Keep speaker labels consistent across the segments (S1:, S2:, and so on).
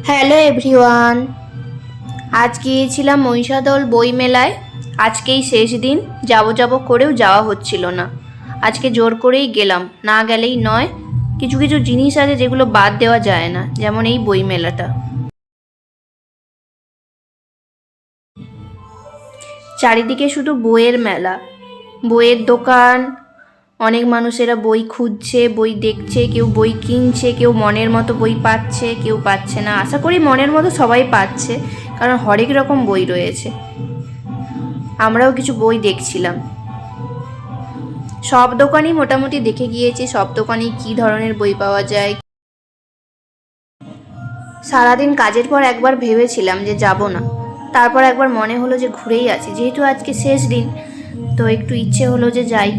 S1: Hello everyone. আজ গিয়েছিলাম মহিষাদল বই মেলায়। আজকেই শেষ দিন। যাব যাব করেও যাওয়া হচ্ছিল না। আজকে জোর করেই গেলাম, না গেলেই নয়। কিছু কিছু জিনিস আছে যেগুলো বাদ দেওয়া যায় না, যেমন এই বই মেলাটা। চারিদিকে শুধু বইয়ের মেলা, বইয়ের দোকান। অনেক মানুষেরা বই খুঁজছে, বই দেখছে, কেউ বই কিনছে, কেউ মনের মতো বই পাচ্ছে, কেউ পাচ্ছে না। আশা করি মনের মতো সবাই পাচ্ছে, কারণ হরেক রকম বই রয়েছে। আমরাও কিছু বই দেখছিলাম। সব দোকানই মোটামুটি দেখে গিয়েছি, সব দোকানেই কী ধরনের বই পাওয়া যায়। সারাদিন কাজের পর একবার ভেবেছিলাম যে যাব না, তারপর একবার মনে হলো যে ঘুরেই আছি, যেহেতু আজকে শেষ দিন, তো একটু ইচ্ছে হলো যে যাই।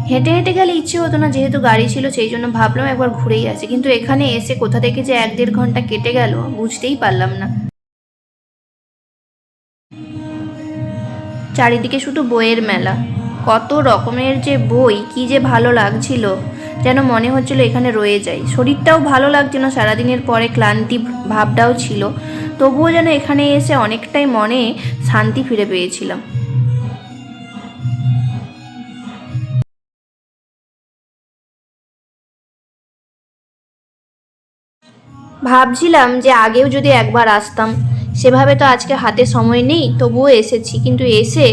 S1: হেঁটে হেঁটে গেলে ইচ্ছে হতো না, যেহেতু গাড়ি ছিল, সেই জন্য ভাবলাম একবার ঘুরেই আসি। কিন্তু এখানে এসে কোথা থেকে যে 1-1.5 ঘন্টা কেটে গেল বুঝতেই পারলাম না। চারিদিকে শুধু বইয়ের মেলা, কত রকমের যে বই, কি যে ভালো লাগছিল, যেন মনে হচ্ছিল এখানে রয়ে যাই। শরীরটাও ভালো লাগছিল, সারাদিনের পরে ক্লান্তি ভাবটাও ছিল, তবুও যেন এখানে এসে অনেকটাই মনে শান্তি ফিরে পেয়েছিলাম। ভাবছিলাম যে আগেও যদি একবার আসতাম। সেভাবে তো আজকে হাতে সময় নেই, তবুও এসেছি, কিন্তু এসে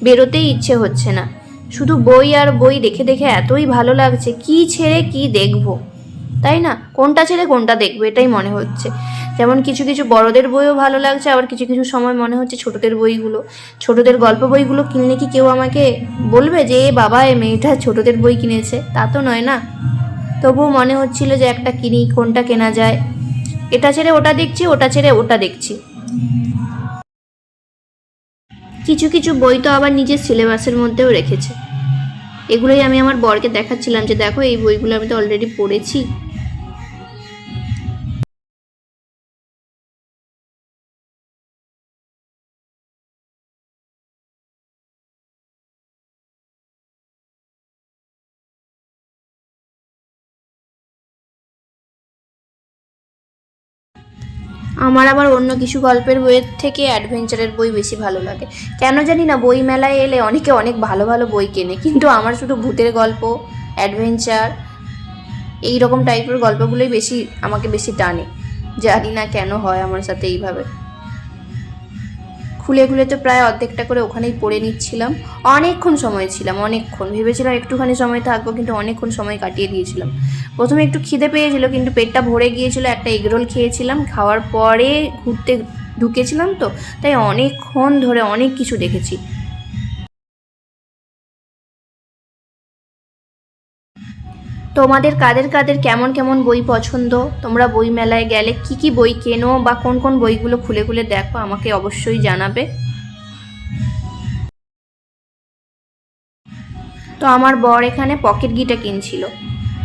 S1: বেরোতেই ইচ্ছে হচ্ছে না। শুধু বই আর বই দেখে দেখে এতই ভালো লাগছে, কি ছেড়ে কি দেখবো, তাই না? কোনটা ছেড়ে কোনটা দেখবো এটাই মনে হচ্ছে। যেমন কিছু কিছু বড়দের বইও ভালো লাগছে, আবার কিছু কিছু সময় মনে হচ্ছে ছোটদের বইগুলো, ছোটদের গল্প বইগুলো কিনলে কি কেউ আমাকে বলবে যে এ বাবা এ মেয়েটা ছোটদের বই কিনেছে? তা তো নয় না। তবুও মনে হচ্ছিল যে একটা কিনি, কোনটা কেনা যায়। এটা ছেড়ে ওটা দেখছি, ওটা ছেড়ে ওটা দেখছি। কিছু কিছু বই তো আবার নিজের সিলেবাসের মধ্যেও রেখেছে। এগুলোই আমি আমার বরকে দেখাচ্ছিলাম যে দেখো এই বইগুলো আমি তো অলরেডি পড়েছি। আমার আবার অন্য কিছু গল্পের বইয়ের থেকে অ্যাডভেঞ্চারের বই বেশি ভালো লাগে। কেন জানি না, বই মেলায় এলে অনেকে অনেক ভালো ভালো বই কেনে, কিন্তু আমার শুধু ভূতের গল্প, অ্যাডভেঞ্চার, এই রকম টাইপের গল্পগুলোই বেশি আমাকে বেশি টানে। জানি না কেন হয় আমার সাথে এইভাবে। খুলে খুলে তো প্রায় অর্ধেকটা করে ওখানেই পড়ে নিচ্ছিলাম। অনেকক্ষণ সময় ছিলাম, অনেকক্ষণ ভেবেছিলাম একটুখানি সময় থাকবো, কিন্তু অনেকক্ষণ সময় কাটিয়ে দিয়েছিলাম। প্রথমে একটু খিদে পেয়েছিল, কিন্তু পেটটা ভরে গিয়েছিল। একটা এগরোল খেয়েছিলাম, খাওয়ার পরে ঘুরতে ঢুকেছিলাম, তো তাই অনেকক্ষণ ধরে অনেক কিছু দেখেছি। তোমাদের কাদের কাদের কেমন কেমন বই পছন্দ? তোমরা বই মেলায় গেলে কি কি বই কেনো, বা কোন কোন বইগুলো খুলে খুলে দেখো, আমাকে অবশ্যই জানাবে। তো আমার বর এখানে পকেট গিটা কিনছিল।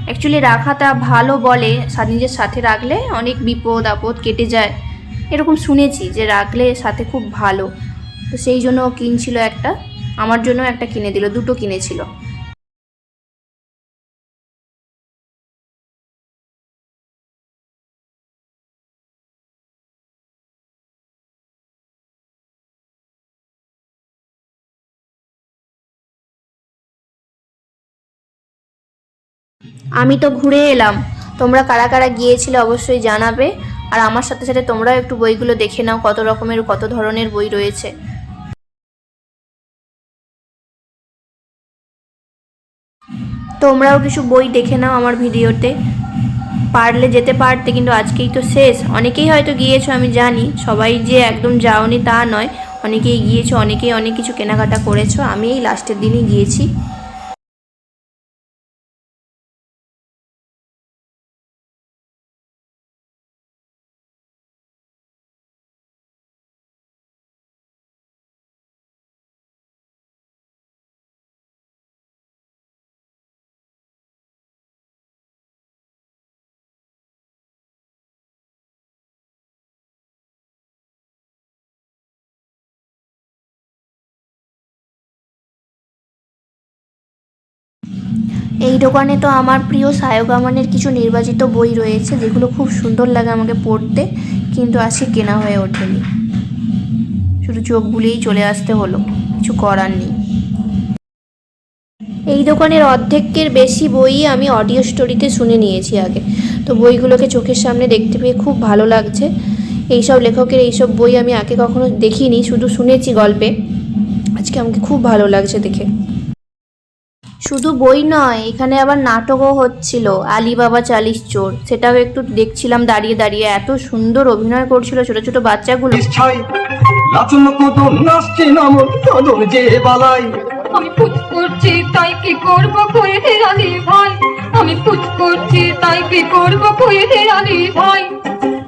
S1: অ্যাকচুয়ালি রাখাটা ভালো বলে, নিজের সাথে রাখলে অনেক বিপদ আপদ কেটে যায়, এরকম শুনেছি যে রাখলে সাথে খুব ভালো। তো সেই জন্য ও কিনছিল একটা, আমার জন্য একটা কিনে দিল, দুটো কিনেছিল। আমি তো ঘুরে এলাম, তোমরা কারা কারা গিয়েছিলে অবশ্যই জানাবে। আর আমার সাথে সাথে তোমরাও একটু বইগুলো দেখে নাও, কত রকমের কত ধরনের বই রয়েছে। তোমরাও কিছু বই দেখে নাও আমার ভিডিওতে, পারলে যেতে পারতে, কিন্তু আজকেই তো শেষ। অনেকেই হয়তো গিয়েছো, আমি জানি, সবাই যে একদম যাওনি তা নয়, অনেকেই গিয়েছো, অনেকেই অনেক কিছু কেনাকাটা করেছো। আমি এই লাস্টের দিনই গিয়েছি। এই দোকানে তো আমার প্রিয় সায়ক আমানের কিছু নির্বাচিত বই রয়েছে, যেগুলো খুব সুন্দর লাগে আমাকে পড়তে, কিন্তু আজকে কেনা হয়ে ওঠেনি, শুধু চোখ বুলিয়েই চলে আসতে হলো, কিছু করার নেই। এই দোকানের অর্ধেকের বেশি বই আমি অডিও স্টোরিতে শুনে নিয়েছি আগে, তো বইগুলোকে চোখের সামনে দেখতে পেয়ে খুব ভালো লাগছে। এইসব লেখকের এইসব বই আমি আগে কখনো দেখিনি, শুধু শুনেছি গল্পে। আজকে আমাকে খুব ভালো লাগছে দেখে। শুধু বই নয়, এখানে আবার নাটকও হচ্ছিল, আলিবাবা চালিশ চোর, সেটাও একটু দেখছিলাম দাঁড়িয়ে দাঁড়িয়ে। এত সুন্দর অভিনয় করছিল ছোট ছোট বাচ্চাগুলো।
S2: আমি পুচ করছি তাই কি করবো কয়ে দে আলি ভাই, আমি পুচ করছি তাই কি করবো কয়ে দে আলি ভাই।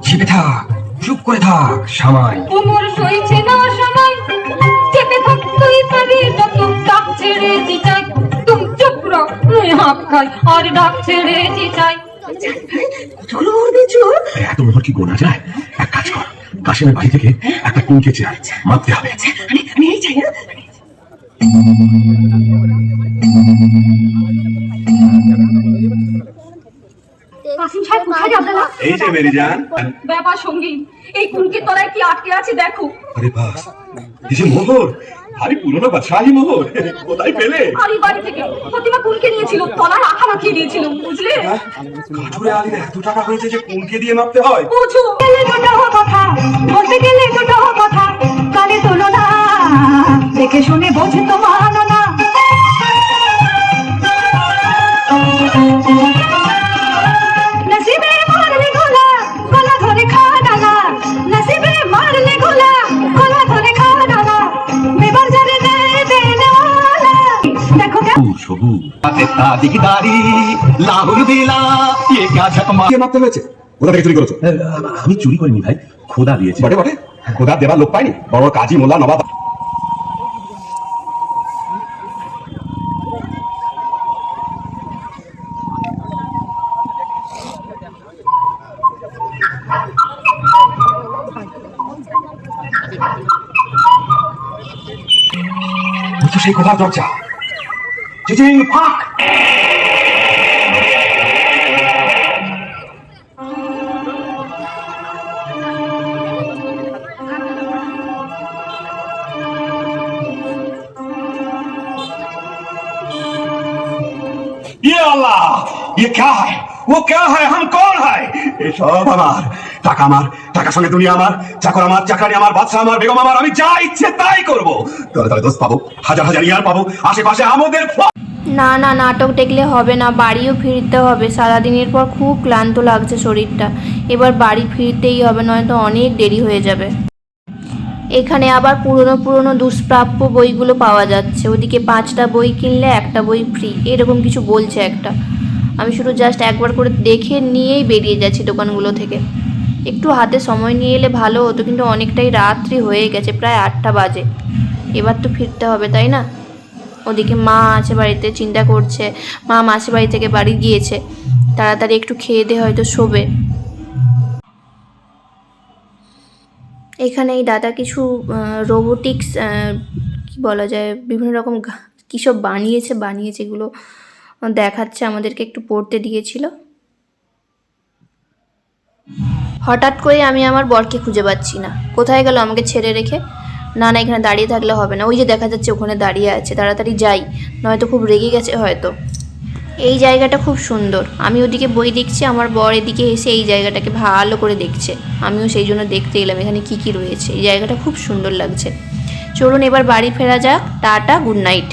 S3: চেপে থাক, চুপ করে থাক সামাই,
S2: উমর সইছে না সময়, চেপে থাক তুই পারি যত, ডাক ছেড়ে চিচাই তুম চুপ রো, মুই হাঁপ খাই আর ডাক ছেড়ে চিচাই।
S3: চলো এত মোহর কি গোনা যায়? এক কাজ কর, কাশিমের বাড়ি থেকে একটা কুমকে চাই, মাপতে হবে। আমি এই চাই না।
S2: কাসিম সাহেব কোথায় যাবেন?
S3: এই যে মেরি জান,
S2: ব্যাপার সঙ্গী, এই কুলকির তলায় কি আটকে আছে দেখো।
S3: আরে বাস, এই যে মোহর, আরে পুরনো বাদশাহী মোহর, কোথায় পেলে?
S2: আর এই বাড়ি থেকে প্রতিমা কুলকে নিয়েছিল, তলায় আঠা মাখিয়ে দিয়েছিল, বুঝলে?
S3: কাঠুরে আলীর এত টাকা হয়েছে যে কুমকে দিয়ে মাপতে হয়?
S2: বুঝো কথা বলতে গেলে ছোট কথা, কানে তোলো না, দেখে শুনে বোঝে তো মানো না। নসিবে মারলে গোলা, গলা ধরে খা ডালা, নসিবে মারলে গোলা, গলা ধরে খা ডালা, মেবার যারে নেবে নেওয়ালা। দেখো
S3: সবুজ দিকদারি লাহুর দিলা, ये क्या झकमा দিয়ে মাপতে হয়েছে? কোথা থেকে চুরি করেছো? আমি চুরি করিনি ভাই, খোদা দিয়েছে। বটে বটে, খোদা দেবার লোক পাইনি, বড় কাজী মোল্লা নবাব। সেই খোদার দরজা, চিচিং ফাক। ये अल्लाह, ये क्या है, वो क्या है, हम कौन है? ये सब আমার টাকা, আমার টাকা সঙ্গে দুনিয়া আমার, চাকর আমার, চাকরানি আমার, বাদশা আমার, বেগম আমার, আমি যা ইচ্ছে তাই করব। তবে তবে দোস্ত পাবো, হাজার হাজার ইয়ার পাবো, আশেপাশে আমাদের।
S1: না না, নাটক দেখলে হবে না, বাড়িও ফিরতে হবে। সারাদিনের পর খুব ক্লান্ত লাগছে শরীরটা, এবার বাড়ি ফিরতেই হবে, নয়তো অনেক দেরি হয়ে যাবে। এখানে আবার পুরনো পুরনো দুষ্প্রাপ্য বইগুলো পাওয়া যাচ্ছে, ওদিকে 5টা বই কিনলে একটা বই ফ্রি, এরকম কিছু বলছে একটা। আমি শুধু জাস্ট একবার করে দেখে নিয়েই বেরিয়ে যাচ্ছি দোকানগুলো থেকে। একটু হাতে সময় নিয়ে এলে ভালো হতো, কিন্তু অনেকটাই রাত্রি হয়ে গেছে, প্রায় 8টা বাজে। এবার তো ফিরতে হবে, তাই না? ওদিকে মা আছে বাড়িতে, চিন্তা করছে। মা মাসির বাড়ি থেকে বাড়ি গিয়েছে, তাড়াতাড়ি একটু খেয়ে দিয়ে হয়তো শোবে। এখানে এই দাদা কিছু রোবোটিক্স কি বলা যায়, বিভিন্ন রকম কী সব বানিয়েছে এগুলো দেখাচ্ছে, আমাদেরকে একটু পড়তে দিয়েছিল। হঠাৎ করে আমি আমার বরকে খুঁজে পাচ্ছি না, কোথায় গেল আমাকে ছেড়ে রেখে? না না, এখানে দাঁড়িয়ে থাকলে হবে না, ওই যে দেখা যাচ্ছে ওখানে দাঁড়িয়ে আছে, তাড়াতাড়ি যাই, নয়তো খুব রেগে গেছে হয়তো। এই জায়গাটা খুব সুন্দর, আমি ওদিকে বই দেখছি, আমার বর এদিকে এসে এই জায়গাটাকে ভালো করে দেখছে, আমিও সেই জন্য দেখতে এলাম এখানে কি কি রয়েছে। এই জায়গাটা খুব সুন্দর লাগছে। চলুন এবার বাড়ি ফেরা যাক, টাটা, গুড নাইট।